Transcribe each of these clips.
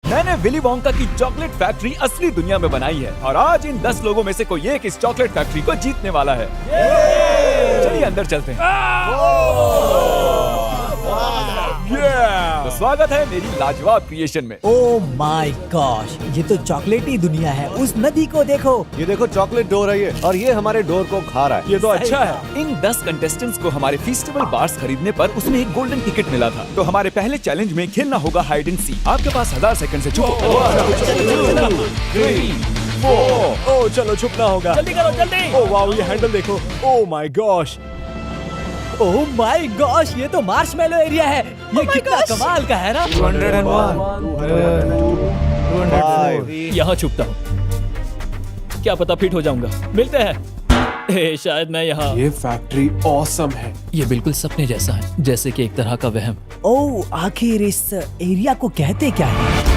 मैंने Willy Wonka की chocolate factory असली दुनिया में बनाई है और आज इन 10 लोगों में से कोई एक इस चॉकलेट फैक्ट्री को जीतने वाला है। चलिए अंदर चलते हैं। तो स्वागत है मेरी लाजवाब क्रिएशन में। ओह माय गॉश, ये तो चॉकलेटी दुनिया है। उस नदी को देखो। ये देखो चॉकलेट डोर है ये, और ये हमारे डोर को खा रहा है। ये तो अच्छा है। इन 10 कंटेस्टेंट्स को हमारे फेस्टिवल बार्स खरीदने पर उसमें एक गोल्डन टिकट मिला था। तो हमारे पहले चैलेंज में खेलना होगा हाइड एंड सीक। आपके पास 1000 सेकंड से छुपो। 3, 4। ओह चलो छुपना होगा। जल्दी करो जल्दी। ओह वाओ, ये हैंडल देखो। Oh my gosh. Oh my gosh, ये तो मार्शमैलो एरिया है। ये कितना कमाल का है ना। 201, यहाँ छुपता हूँ, क्या पता फिट हो जाऊंगा। मिलते हैं। शायद मैं यहाँ। ये फैक्ट्री ऑसम है। ये बिल्कुल सपने जैसा है, जैसे कि एक तरह का वहम। ओह आखिर इस एरिया को कहते क्या है?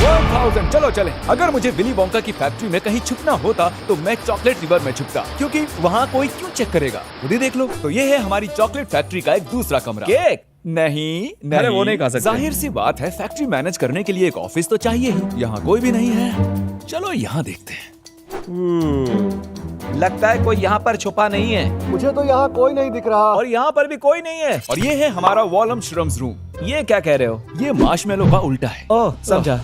1000। चलो चले। अगर मुझे विली वोंका की फैक्ट्री में कहीं छुपना होता तो मैं चॉकलेट रिवर में छुपता, क्योंकि वहाँ कोई क्यों चेक करेगा। खुद ही देख लो। तो ये है हमारी चॉकलेट फैक्ट्री का एक दूसरा कमरा। केक नहीं, अरे वो नहीं खा सकते। जाहिर सी बात है, फैक्ट्री मैनेज करने के लिए एक ऑफिस तो चाहिए ही। यहाँ कोई भी नहीं है। चलो यहाँ देखते हैं। लगता है कोई यहाँ पर छुपा नहीं है। मुझे तो यहाँ कोई नहीं दिख रहा। और यहाँ पर भी कोई नहीं है। और ये है हमारा वॉलम श्रम्स रूम। ये क्या कह रहे हो? ये मार्शमैलो का उल्टा है। ओह समझा।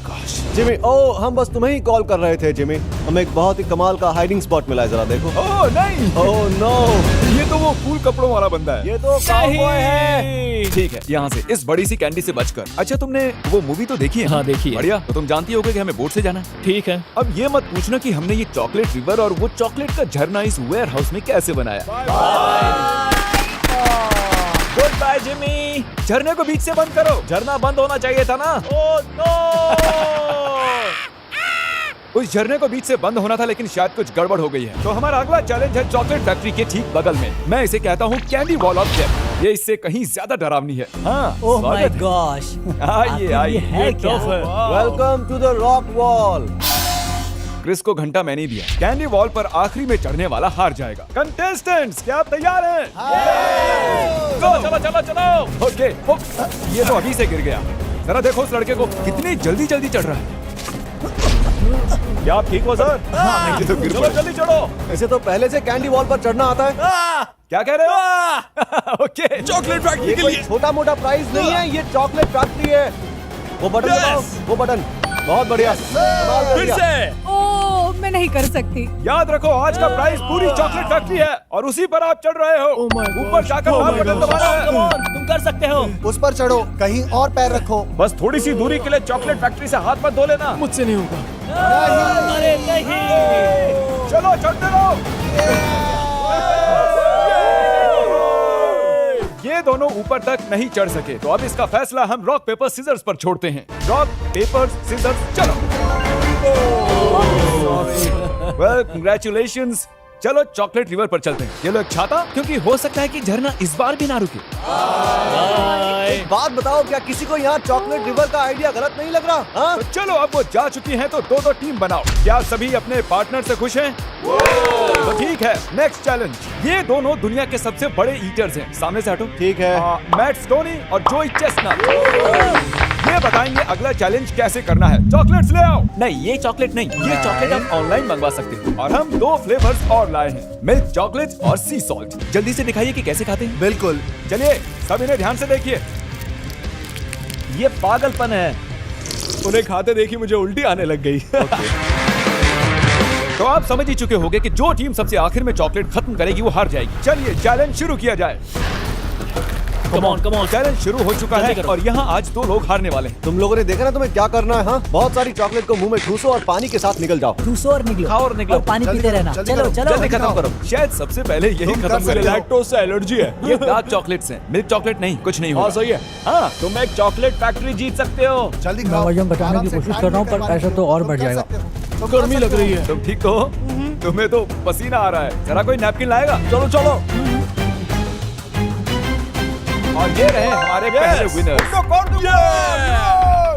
जिमी, ओह हम बस तुम्हें ही कॉल कर रहे थे जिमी। हमें एक बहुत ही कमाल का हाइडिंग स्पॉट मिला है, जरा देखो। ओह नहीं, ओह नो, ये तो वो कूल कपड़ों वाला बंदा है। ये तो काउबॉय है। ठीक है, यहाँ से इस बड़ी सी कैंडी से बचकर। अच्छा, तुमने वो मूवी तो देखी है? हाँ, देखी है। बढ़िया। तो तुम जानती होगे कि हमें बोट से जाना है। ठीक है। अब ये मत पूछना कि हमने ये चॉकलेट रिवर और वो चॉकलेट का झरना इस वेयर हाउस में कैसे बनाया। Goodbye Jimmy. झरने को बीच से बंद करो। झरना बंद होना चाहिए था ना। Oh no! उस झरने को बीच से बंद होना था, लेकिन शायद कुछ गड़बड़ हो गई है। तो हमारा अगला चैलेंज है चॉकलेट फैक्ट्री के ठीक बगल में। मैं इसे कहता हूँ कैंडी वॉल ऑफ डेथ। ये इससे कहीं ज्यादा डरावनी है। हाँ, ओह माय स्वागत है। गॉश, आइए आइए, है ये क्या? टफ है। Welcome to the rock wall. Chris को घंटा मैंने दिया। कैंडी वॉल पर आखिरी में चढ़ने वाला हार जाएगा। कंटेस्टेंट्स, क्या आप तैयार हैं? चलो चलो चलो चलो। ओके, ये तो अभी से गिर गया। जरा देखो उस लड़के को, कितनी जल्दी जल्दी चढ़ रहा है। क्या आप ठीक हो सर? ये तो गिर चलो पड़े। जल्दी चढ़ो। इसे तो पहले से कैंडी वॉल पर चढ़ना आता है। क्या कह रहे हो? ओके, चॉकलेट फैक्ट्री ये के कोई लिए। छोटा मोटा प्राइज नहीं है, ये चॉकलेट फैक्ट्री है। वो बटन दबाओ, वो बटन। बहुत बढ़िया, कमाल कर फिर दिया। से ओह मैं नहीं कर सकती। याद रखो, आज का प्राइस पूरी चॉकलेट फैक्ट्री है और उसी पर आप चढ़ रहे हो। ऊपर जाकर लाल बटन दबाना है। तुम कर सकते हो। उस पर चढ़ो, कहीं और पैर रखो। बस थोड़ी सी दूरी के लिए चॉकलेट फैक्ट्री से हाथ मत धो लेना। मुझसे नहीं होगा। अरे नहीं। चलो चढ़ते रहो। ये दोनों ऊपर तक नहीं चढ़ सके, तो अब इसका फैसला हम रॉक पेपर सीजर्स पर छोड़ते हैं। रॉक पेपर सीजर्स, चलो। Well, congratulations. चलो चॉकलेट रिवर पर चलते हैं। ये लो एक छाता, क्योंकि हो सकता है कि झरना इस बार भी ना रुके। एक बात बताओ, क्या किसी को यहाँ चॉकलेट रिवर का आइडिया गलत नहीं लग रहा? हाँ? तो चलो, अब वो जा चुकी हैं तो दो टीम बनाओ। क्या सभी अपने पार्टनर से खुश हैं? तो ठीक है, नेक्स्ट चैलेंज। ये दोनों दुनिया के सबसे बड़े ईटर्स हैं। सामने से हटो। ठीक है। मैट स्टोनी और जोई चेस्टनट ये बताएंगे अगला चैलेंज कैसे करना है। चॉकलेट्स ले आओ। नहीं, ये चॉकलेट नहीं, ये चॉकलेट आप ऑनलाइन मंगवा सकते हो। और हम 2 फ्लेवर्स और लाए हैं, मिल्क चॉकलेट और सी सॉल्ट। जल्दी से दिखाइए कि कैसे खाते हैं। बिल्कुल। चलिए, सब इन्हें ध्यान से देखिए। ये पागलपन है। उन्हें खाते देखी मुझे उल्टी आने लग गई। तो आप समझ ही चुके होंगे कि जो टीम सबसे आखिर में चॉकलेट खत्म करेगी वो हार जाएगी। चलिए चैलेंज शुरू किया जाए। Come on come on. Challenge शुरू हो चुका है और यहाँ आज 2 लोग हारने वाले हैं। तुम लोगों ने देखा ना तुम्हें क्या करना है? हाँ, बहुत सारी चॉकलेट को मुंह में ठूसो और पानी के साथ निकल जाओ। ठूसो और निकलो। खाओ और निकलो। और पानी पीते रहना। चलो चलो जल्दी खत्म करो। शायद सबसे पहले यही खत्म करें। लैक्टोज से एलर्जी है। ये डार्क चॉकलेट्स हैं, मिल्क चॉकलेट नहीं। कुछ नहीं होगा। हाँ सही है। हाँ, तुम एक चॉकलेट फैक्ट्री जीत सकते हो। जल्दी मैं वजन बचाने की कोशिश कर रहा हूँ, पर ऐसा तो और बढ़ जाएगा। गर्मी लग रही है। तुम ठीक तो हो? तुम्हें तो पसीना आ रहा है। जरा कोई नैपकिन लाएगा? चलो चलो। और ये रहे हमारे पहले विनर।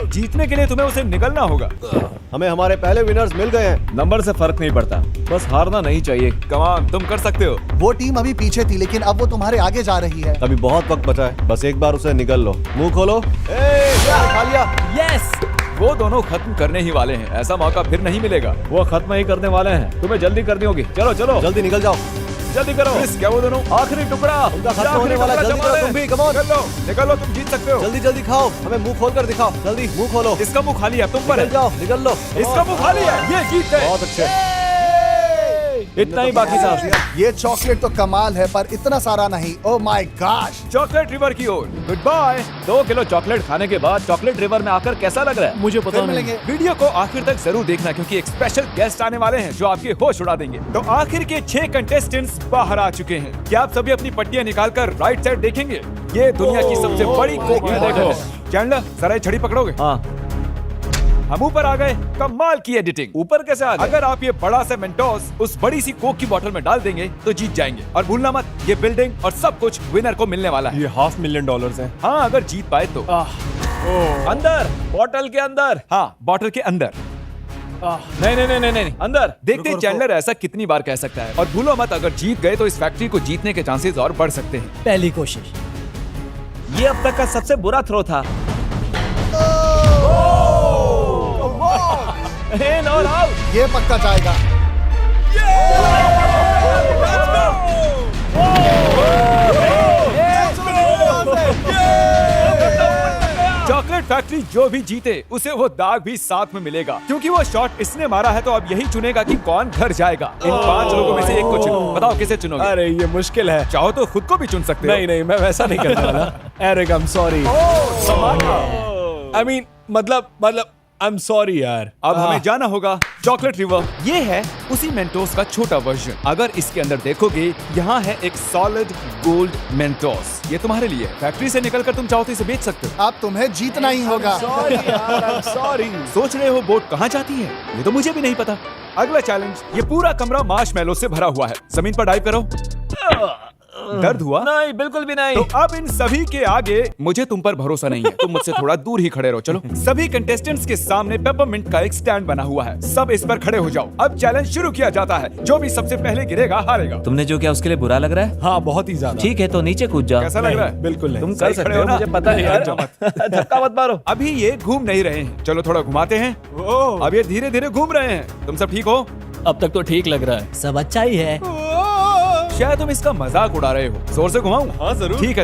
जीतने के लिए तुम्हें उसे निगलना होगा। हमें हमारे पहले विनर्स मिल गए हैं। नंबर से फर्क नहीं पड़ता, बस हारना नहीं चाहिए। कमान, तुम कर सकते हो। वो टीम अभी पीछे थी लेकिन अब वो तुम्हारे आगे जा रही है। अभी बहुत वक्त बचा है, बस एक बार उसे निगल लो। मुंह खोलो। खा लिया। यस। वो दोनों खत्म करने ही वाले हैं, ऐसा मौका फिर नहीं मिलेगा। वो खत्म ही करने वाले हैं, तुम्हें जल्दी करनी होगी। चलो चलो जल्दी निकल जाओ। जल्दी करो। क्रिस, क्या वो दोनों आखिरी टुकड़ा उनका खत्म होने वाला है, जल्दी करो तुम भी, come on। निकल लो, तुम जीत सकते हो। जल्दी जल्दी खाओ, हमें मुंह खोल कर दिखाओ। जल्दी मुंह खोलो। इसका मुंह खाली है, तुम पर निकल है। जाओ, निकल लो। इसका मुंह खाली है, ये जीत गए। बहुत अच्छे। इतना ही बाकी था। ये चॉकलेट तो कमाल है पर इतना सारा नहीं। Oh my gosh. Chocolate river की ओर गुड बाय। 2 किलो चॉकलेट खाने के बाद चॉकलेट रिवर में आकर कैसा लग रहा है? मुझे पता फिर नहीं। मिलेंगे। वीडियो को आखिर तक जरूर देखना क्योंकि एक स्पेशल गेस्ट आने वाले हैं जो आपके होश उड़ा देंगे। तो आखिर के 6 कंटेस्टेंट्स बाहर आ चुके हैं। क्या आप सभी अपनी पट्टियां निकालकर राइट साइड देखेंगे? ये दुनिया की सबसे बड़ी कोक की बॉटल है। चैंडलर, जरा ये छड़ी पकड़ोगे? हाँ। हम ऊपर आ गए। कमाल की एडिटिंग। ऊपर कैसे आ गए? अगर आप ये बड़ा सा मेंटोस उस बड़ी सी कोक की बोतल में डाल देंगे तो जीत जाएंगे। और भूलना मत, ये बिल्डिंग और सब कुछ विनर को मिलने वाला है। ये $500,000 है। हाँ, अगर जीत पाए तो। अंदर, बोतल के अंदर। हाँ, बॉटल के अंदर। नहीं नहीं नहीं नहीं नहीं, अंदर। देखते हैं चैंडलर ऐसा कितनी बार कह सकता है। और भूलो मत, अगर जीत गए तो इस फैक्ट्री को जीतने के चांसेस और बढ़ सकते हैं। पहली कोशिश। ये अब तक का सबसे बुरा थ्रो था। इन और आउट। ये पक्का जाएगा। चॉकलेट फैक्ट्री जो भी जीते उसे वो दाग भी साथ में मिलेगा क्योंकि वो शॉट इसने मारा है। तो अब यही चुनेगा कि कौन घर जाएगा। इन 5 लोगों में से एक को चुनो। बताओ किसे चुनोगे? अरे ये मुश्किल है। चाहो तो खुद को भी चुन सकते हो। नहीं नहीं, मैं वैसा नहीं करने वाला। Eric, I am sorry. I mean मतलब आई एम सॉरी यार। अब हमें जाना होगा चॉकलेट रिवर। ये है उसी मेंटोस का छोटा वर्जन। अगर इसके अंदर देखोगे, यहाँ है एक सॉलिड गोल्ड मेंटोस। ये तुम्हारे लिए है। फैक्ट्री से निकलकर तुम चाहो तो इसे बेच सकते हो। अब तुम्हें जीतना ही होगा। सॉरी। सोच रहे हो बोट कहाँ जाती है? ये तो मुझे भी नहीं पता। अगला चैलेंज, ये पूरा कमरा मार्शमैलो से भरा हुआ है। जमीन पर डाइव करो। दर्द हुआ? नहीं, बिल्कुल भी नहीं। तो अब इन सभी के आगे मुझे तुम पर भरोसा नहीं है। तुम मुझसे थोड़ा दूर ही खड़े रहो। चलो, सभी कंटेस्टेंट्स के सामने पेपरमिंट का एक स्टैंड बना हुआ है। सब इस पर खड़े हो जाओ। अब चैलेंज शुरू किया जाता है। जो भी सबसे पहले गिरेगा हारेगा। तुमने जो किया उसके लिए बुरा लग रहा है? हाँ, बहुत ही ज्यादा। ठीक है, तो नीचे कूद जाओ। कैसा लग रहा है? बिल्कुल नहीं। तुम सही कर सकते खड़े हो हो, ना? मुझे पता है यार। यार। धक्का मत मारो। अभी ये घूम नहीं रहे हैं। चलो थोड़ा घुमाते हैं। अब ये धीरे धीरे घूम रहे हैं। तुम सब ठीक हो? अब तक तो ठीक लग रहा है। सब अच्छा ही है। शायद तुम इसका मजाक उड़ा रहे हो। जोर से घुमाऊं? हाँ, जरूर। ठीक है।